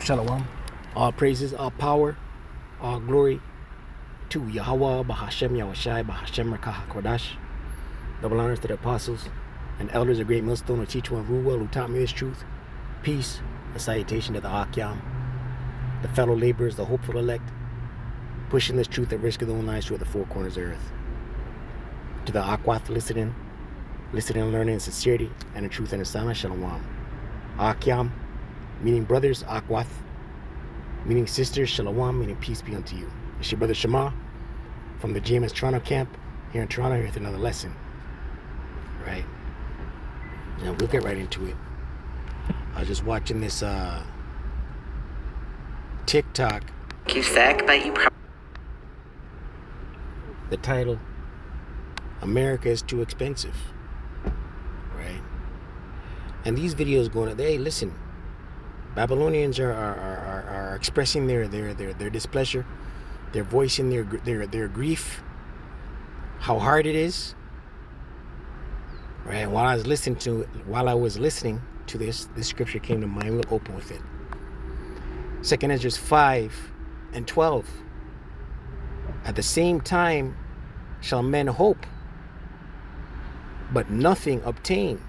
Shalom. All praises, all power, all glory to Yahweh, Bahashem, Yahushai, Bahashem, Rakah HaKodash. Double honors to the apostles and elders of Great Millstone who teach one rule well, who taught me his truth. Peace and salutation to the Akyam, the fellow laborers, the hopeful elect, pushing this truth at risk of their own lives through the four corners of earth. To the Akwath listening, learning in sincerity, and in truth and in silence, Shalom. Akyam, meaning brothers, Akwath, meaning sisters, Shalom, meaning peace be unto you. It's your brother Shema from the GMS Toronto camp here in Toronto, here with another lesson. Right? Now we'll get right into it. I was just watching this TikTok. You sick, but you The title, America is Too Expensive. Right? And these videos going, hey, listen, Babylonians are expressing their displeasure. They're voicing their grief, how hard it is. Right? While I was listening to this scripture came to mind. We'll open with it. 2 Ezra 5 and 12. At the same time shall men hope, but nothing obtain.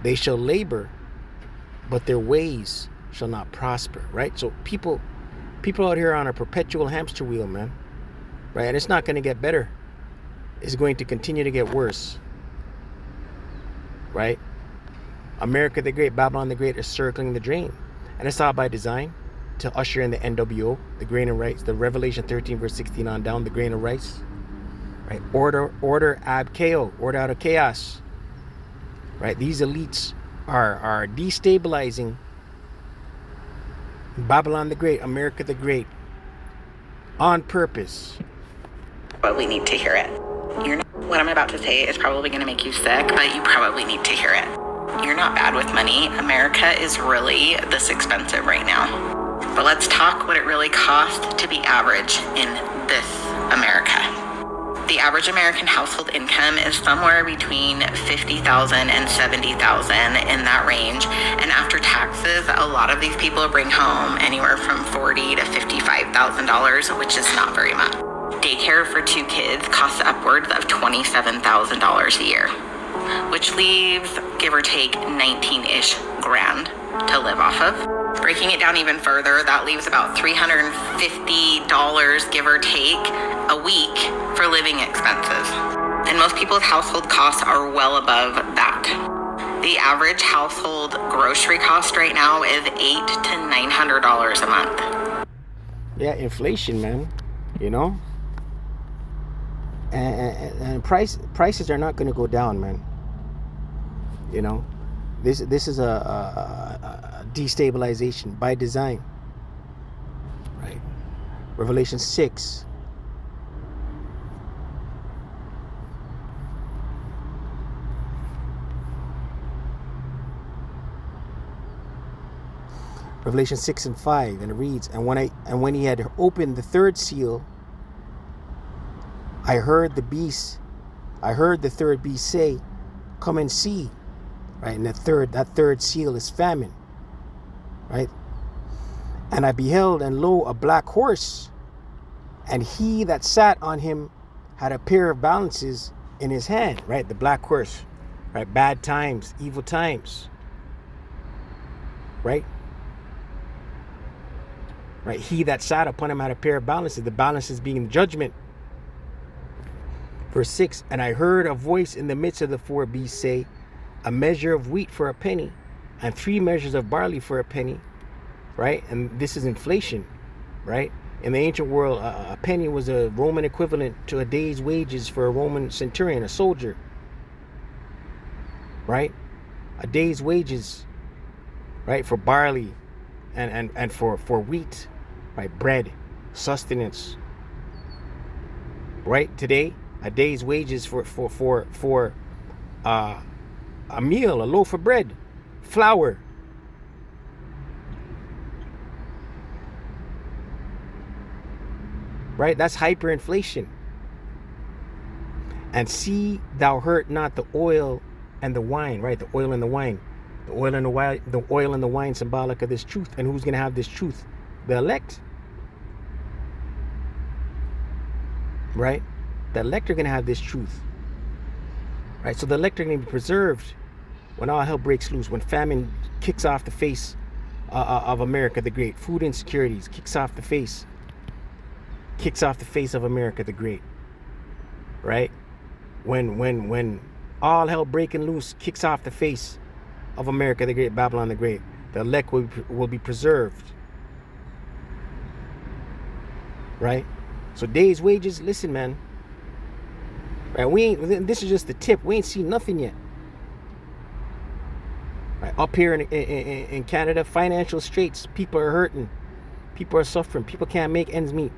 They shall labor, but their ways shall not prosper. Right? So people out here are on a perpetual hamster wheel, man. Right? And it's not going to get better. It's going to continue to get worse. Right? America the Great, Babylon the Great is circling the drain. And it's all by design to usher in the NWO, the grain of rights, the Revelation 13 verse 16 on down, the grain of rights. Right? Order ab chaos, order out of chaos. Right? These elites are destabilizing Babylon the Great, America the Great, on purpose. But we need to hear it. What I'm about to say is probably going to make you sick, but you probably need to hear it. You're not bad with money. America is really this expensive right now. But let's talk what it really costs to be average in this America. The average American household income is somewhere between $50,000 and $70,000, in that range. And after taxes, a lot of these people bring home anywhere from $40,000 to $55,000, which is not very much. Daycare for 2 kids costs upwards of $27,000 a year, which leaves, give or take, 19-ish grand to live off of. Breaking it down even further, that leaves about $350, give or take, a week for living expenses. And most people's household costs are well above that. The average household grocery cost right now is $800 to $900 a month. Yeah, inflation, man. You know? And prices are not going to go down, man. You know, this is a destabilization by design. Right? Revelation 6. Revelation 6 and 5, and it reads, and when he had opened the third seal, I heard the third beast say, come and see. Right? And that third seal is famine. Right? And I beheld, and lo, a black horse, and he that sat on him had a pair of balances in his hand. Right? The black horse. Right? Bad times, evil times. Right? Right? He that sat upon him had a pair of balances. The balances being judgment. Verse 6, and I heard a voice in the midst of the 4 beasts say, a measure of wheat for a penny, and 3 measures of barley for a penny. Right? And this is inflation. Right? In the ancient world, a penny was a Roman equivalent to a day's wages for a Roman centurion, a soldier. Right? A day's wages. Right? For barley and for wheat. Right? Bread, sustenance. Right? Today, a day's wages for a meal, a loaf of bread, flour. Right? That's hyperinflation. And see thou hurt not the oil and the wine, right? The oil and the wine. The oil and the wine symbolic of this truth. And who's going to have this truth? The elect. Right? The elect are going to have this truth. Right? So the elect are going to be preserved when all hell breaks loose, when famine kicks off the face of America the Great. Food insecurities kicks off the face of America the Great. Right? When all hell breaking loose kicks off the face of America the Great, Babylon the Great, the elect will be preserved. Right? So day's wages, listen, man. Right? This is just the tip. We ain't seen nothing yet. Right? Up here in Canada, financial straits. People are hurting. People are suffering. People can't make ends meet.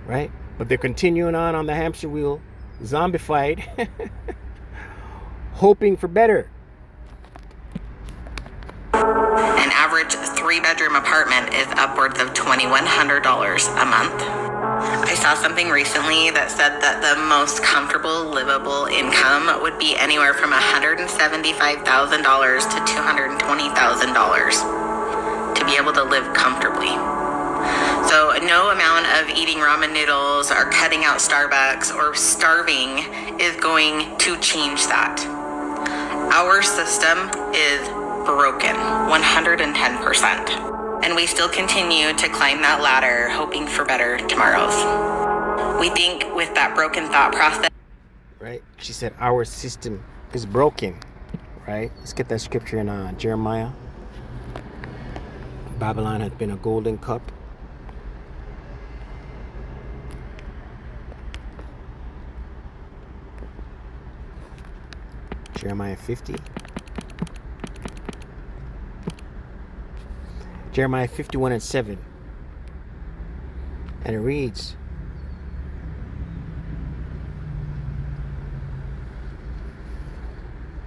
Right? But they're continuing on the hamster wheel, zombified, hoping for better. An average 3-bedroom apartment is upwards of $2,100 a month. I saw something recently that said that the most comfortable livable income would be anywhere from $175,000 to $220,000 to be able to live comfortably. So no amount of eating ramen noodles or cutting out Starbucks or starving is going to change that. Our system is broken 110%. And we still continue to climb that ladder, hoping for better tomorrows. We think with that broken thought process. Right? She said our system is broken. Right? Let's get that scripture in Jeremiah. Babylon had been a golden cup. Jeremiah 50. Jeremiah 51:7. And it reads,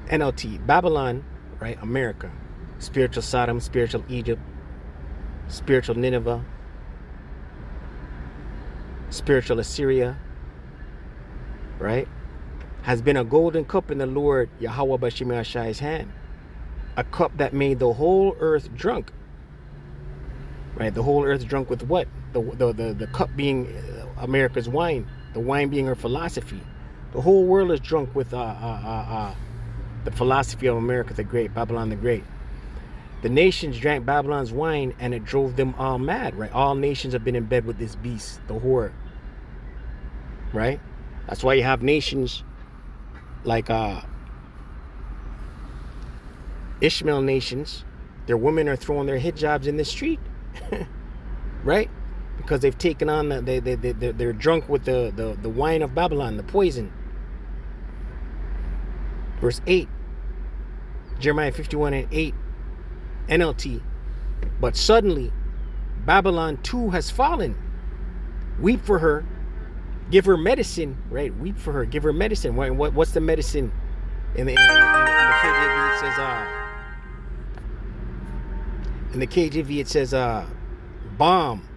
NLT, Babylon, right? America, spiritual Sodom, spiritual Egypt, spiritual Nineveh, spiritual Assyria, right? Has been a golden cup in the Lord Yahweh Bashim Yashai's hand. A cup that made the whole earth drunk. Right? The whole earth drunk with what? The cup being America's wine. The wine being her philosophy. The whole world is drunk with the philosophy of America the Great, Babylon the Great. The nations drank Babylon's wine and it drove them all mad. Right? All nations have been in bed with this beast, the whore. Right? That's why you have nations like Ishmael nations. Their women are throwing their hijabs in the street. Right? Because they've taken on they're drunk with the wine of Babylon, the poison. Verse 8, Jeremiah 51:8, NLT. But suddenly Babylon too has fallen. Weep for her, give her medicine. Right? Weep for her, give her medicine. What's the medicine? In the KJV it says in the KJV it says bomb.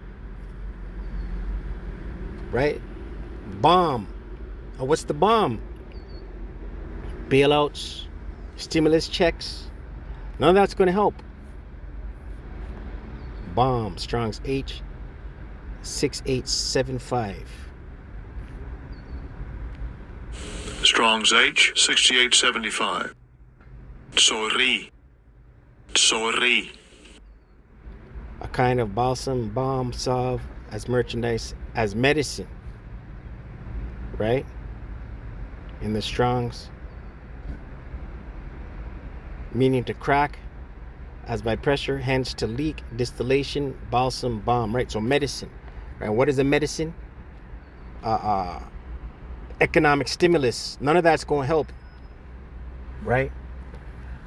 Right? Bomb. What's the bomb? Bailouts, stimulus checks. None of that's going to help. Bomb. Strong's H 6875. Strong's H 6875. Sorry. A kind of balsam, balm, salve, as merchandise, as medicine. Right? In the Strong's. Meaning to crack, as by pressure, hence to leak, distillation, balsam, balm. Right? So medicine. Right? What is a medicine? Economic stimulus. None of that's going to help. Right?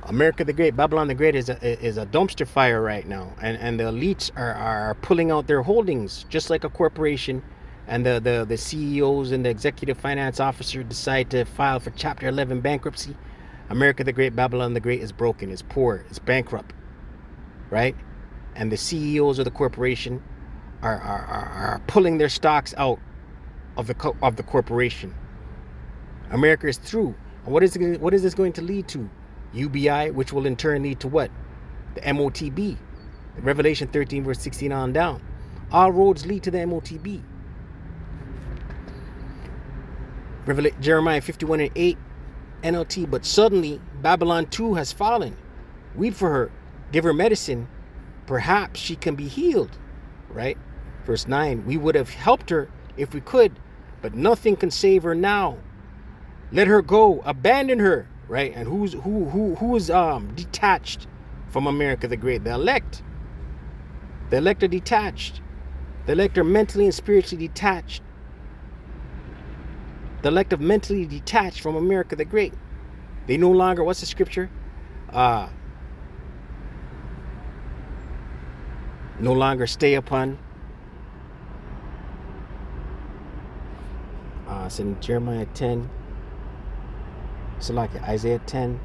America the Great, Babylon the Great is a dumpster fire right now, and the elites are pulling out their holdings just like a corporation, and the CEOs and the executive finance officer decide to file for Chapter 11 bankruptcy. America the Great, Babylon the Great is broken, is poor, is bankrupt, right? And the CEOs of the corporation are pulling their stocks out of the corporation. America is through. And what is this going to lead to? UBI, which will in turn lead to what? The MOTB. Revelation 13 verse 16 on down. All roads lead to the MOTB. Jeremiah 51 and 8 NLT. But suddenly Babylon 2 has fallen. Weep for her. Give her medicine. Perhaps she can be healed. Right? Verse 9. We would have helped her if we could, but nothing can save her now. Let her go. Abandon her. Right? And who is detached from America the Great? The elect. The elect are detached. The elect are mentally and spiritually detached. The elect are mentally detached from America the Great. They no longer, what's the scripture? No longer stay upon. It's in Jeremiah 10. So like Isaiah 10.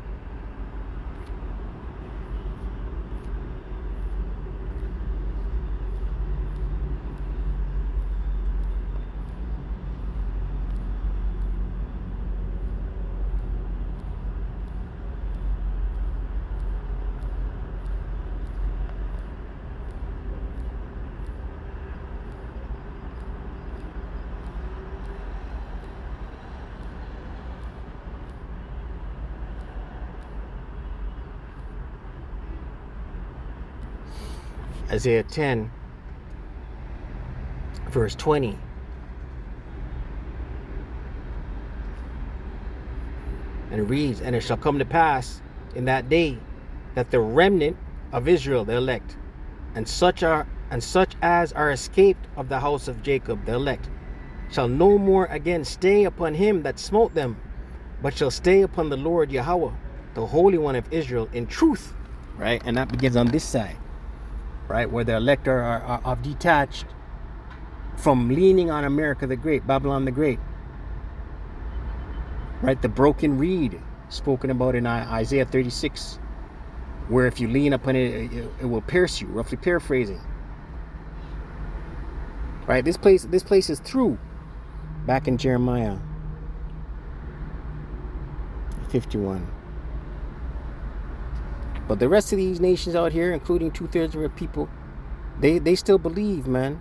Isaiah 10, verse 20. And it reads, and it shall come to pass in that day that the remnant of Israel, the elect, and such as are escaped of the house of Jacob, the elect, shall no more again stay upon him that smote them, but shall stay upon the Lord Yahweh, the Holy One of Israel, in truth. Right? And that begins on this side. Right, where the elect are detached from leaning on America the Great, Babylon the Great. Right, the broken reed spoken about in Isaiah 36, where if you lean upon it, it will pierce you, roughly paraphrasing. Right, this place is through. Back in Jeremiah 51. But the rest of these nations out here, including 2/3 of their people, they still believe, man.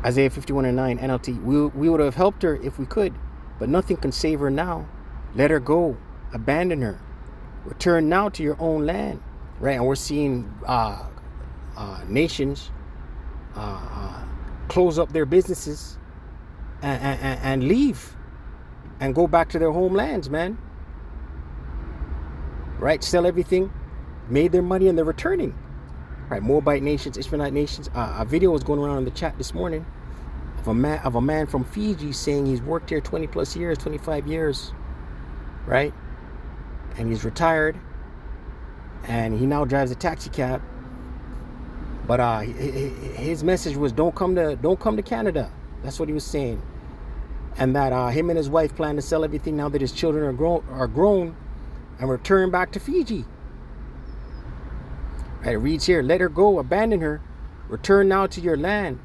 Isaiah 51 and 9 NLT. We would have helped her if we could, but nothing can save her now. Let her go. Abandon her. Return now to your own land. Right? And we're seeing nations close up their businesses and leave. And go back to their homelands, man. Right? Sell everything, made their money, and they're returning. Right? Moabite nations, Ishmaelite nations. A video was going around in the chat this morning of a man from Fiji saying he's worked here 20 plus years, 25 years. Right? And he's retired. And he now drives a taxi cab. But his message was don't come to Canada. That's what he was saying. And that him and his wife plan to sell everything now that his children are grown and return back to Fiji. Right, it reads here, let her go, abandon her, return now to your land,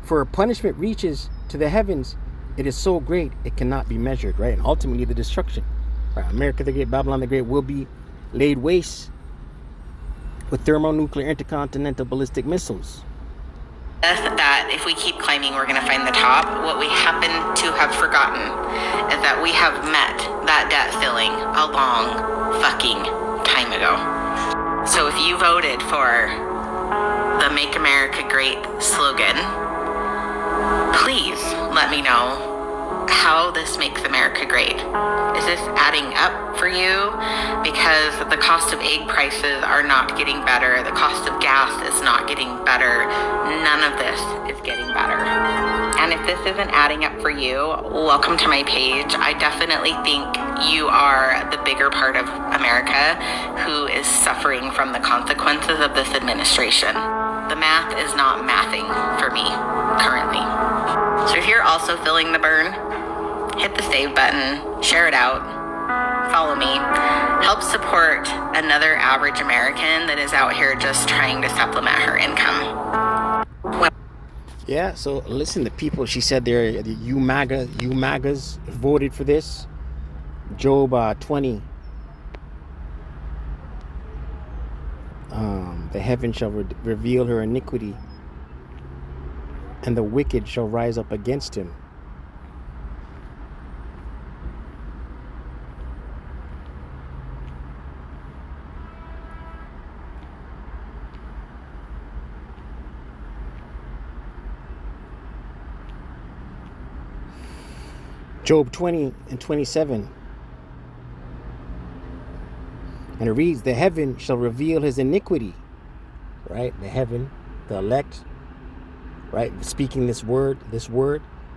for her punishment reaches to the heavens. It is so great it cannot be measured. Right, and ultimately the destruction. Right, America the Great, Babylon the Great will be laid waste with thermonuclear intercontinental ballistic missiles. That if we keep climbing, we're going to find the top. What we happen to have forgotten is that we have met that debt ceiling a long fucking time ago. So if you voted for the Make America Great slogan, please let me know how this makes America great. Is this adding up for you? Because the cost of egg prices are not getting better. The cost of gas is not getting better. None of this is getting better. And if this isn't adding up for you, welcome to my page. I definitely think you are the bigger part of America who is suffering from the consequences of this administration. The math is not mathing for me currently. So if you're also feeling the burn, hit the save button, share it out, follow me, help support another average American that is out here just trying to supplement her income. Yeah, so listen, the people, she said they're the you MAGAs voted for this. Job 20, the heaven shall reveal her iniquity, and the wicked shall rise up against him. Job 20 and 27. And it reads, the heaven shall reveal his iniquity. Right? The heaven, the elect, right? Speaking this word,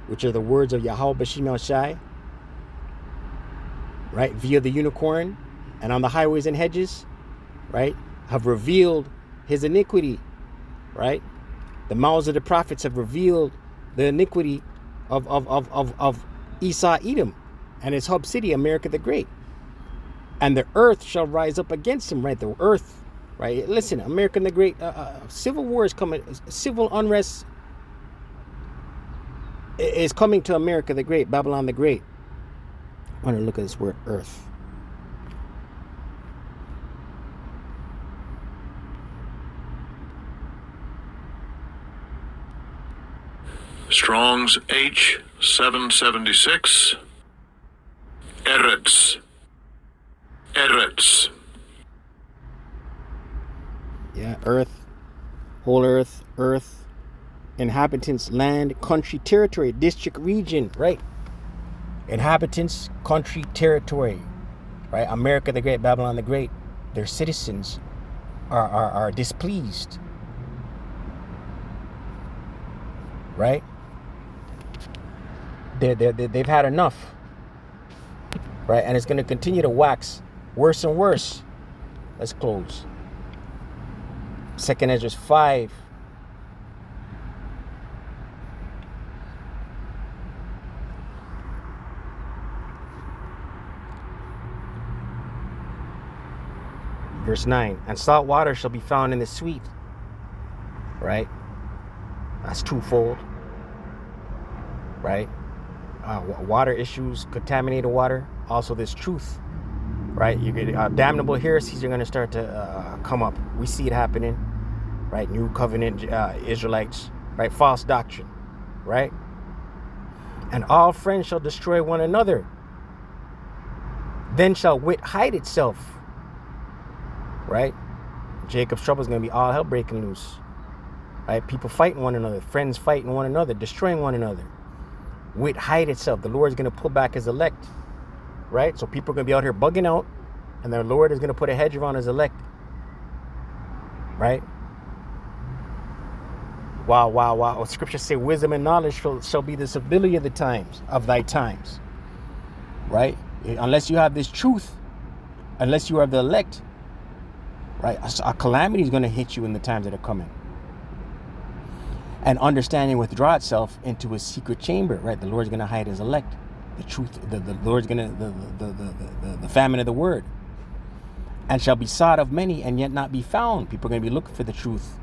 which are the words of Yahweh Bashim El Shai, right? Via the unicorn and on the highways and hedges, right? Have revealed his iniquity, right? The mouths of the prophets have revealed the iniquity of Esau Edom and his hub city, America the Great. And the earth shall rise up against him, right? The earth, right? Listen, America the Great, civil war is coming, civil unrest is coming to America the Great, Babylon the Great. I want to look at this word earth. Strong's H776. Eretz. Eretz. Yeah, earth, whole earth, inhabitants, land, country, territory, district, region, right? Inhabitants, country, territory, right? America the Great, Babylon the Great, their citizens are displeased, right? They've had enough, right? And it's going to continue to wax worse and worse. Let's close. 2nd Ezra 5. Verse 9. And salt water shall be found in the sweet. Right? That's twofold. Right? Water issues, contaminated water. Also this truth. Right? You get damnable heresies are going to start to come up. We see it happening. Right? New covenant Israelites. Right? False doctrine. Right? And all friends shall destroy one another. Then shall wit hide itself. Right? Jacob's trouble is going to be all hell breaking loose. Right? People fighting one another. Friends fighting one another. Destroying one another. Wit hide itself. The Lord is going to pull back his elect. Right? So people are going to be out here bugging out. And the Lord is going to put a hedge around his elect. Right? Wow. Scripture say wisdom and knowledge shall be the civility of the times, of thy times. Right? Unless you have this truth, unless you are the elect, right? A calamity is going to hit you in the times that are coming. And understanding withdraw itself into a secret chamber, right? The Lord's going to hide his elect. The truth, the Lord's going to, the famine of the word. And shall be sought of many and yet not be found. People are going to be looking for the truth.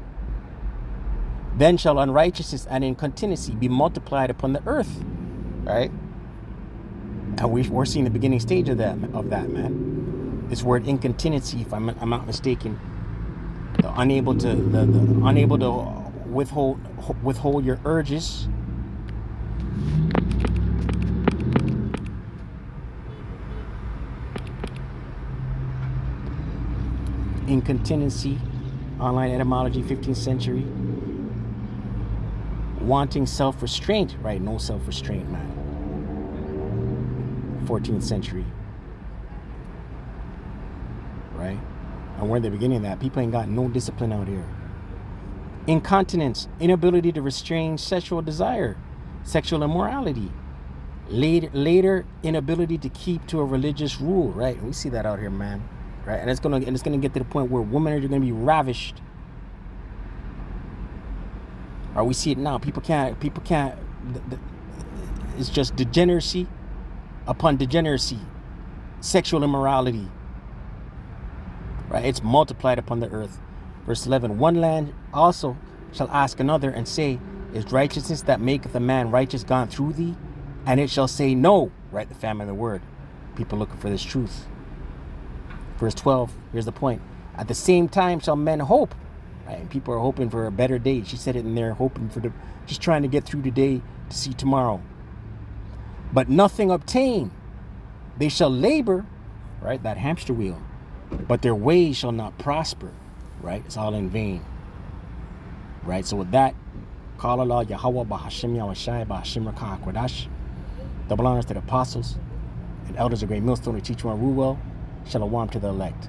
Then shall unrighteousness and incontinency be multiplied upon the earth, right? And we're seeing the beginning stage of that, man. This word incontinency, if I'm not mistaken, the unable to withhold your urges. Incontinency, online etymology, 15th century. Wanting self-restraint, right? No self-restraint, man. 14th century. Right? And we're at the beginning of that. People ain't got no discipline out here. Incontinence, inability to restrain sexual desire, sexual immorality. Later inability to keep to a religious rule, right? We see that out here, man. Right? And it's gonna get to the point where women are gonna be ravished. Or we see it now. People can't. It's just degeneracy upon degeneracy, sexual immorality. Right? It's multiplied upon the earth. Verse 11. One land also shall ask another and say, Is righteousness that maketh a man righteous gone through thee? And it shall say no, right? The famine of the word. People looking for this truth. Verse 12, here's the point. At the same time shall men hope, right? And people are hoping for a better day. She said it in there, hoping for just trying to get through today to see tomorrow. But nothing obtain. They shall labor, right? That hamster wheel. But their ways shall not prosper, right? It's all in vain, right? So with that, call Allah Yahweh Bahashim Yahweh Bahashim Rakah HaKodash. Double honors to the apostles and elders of Great Millstone to teach one rule well. Shalom to the elect.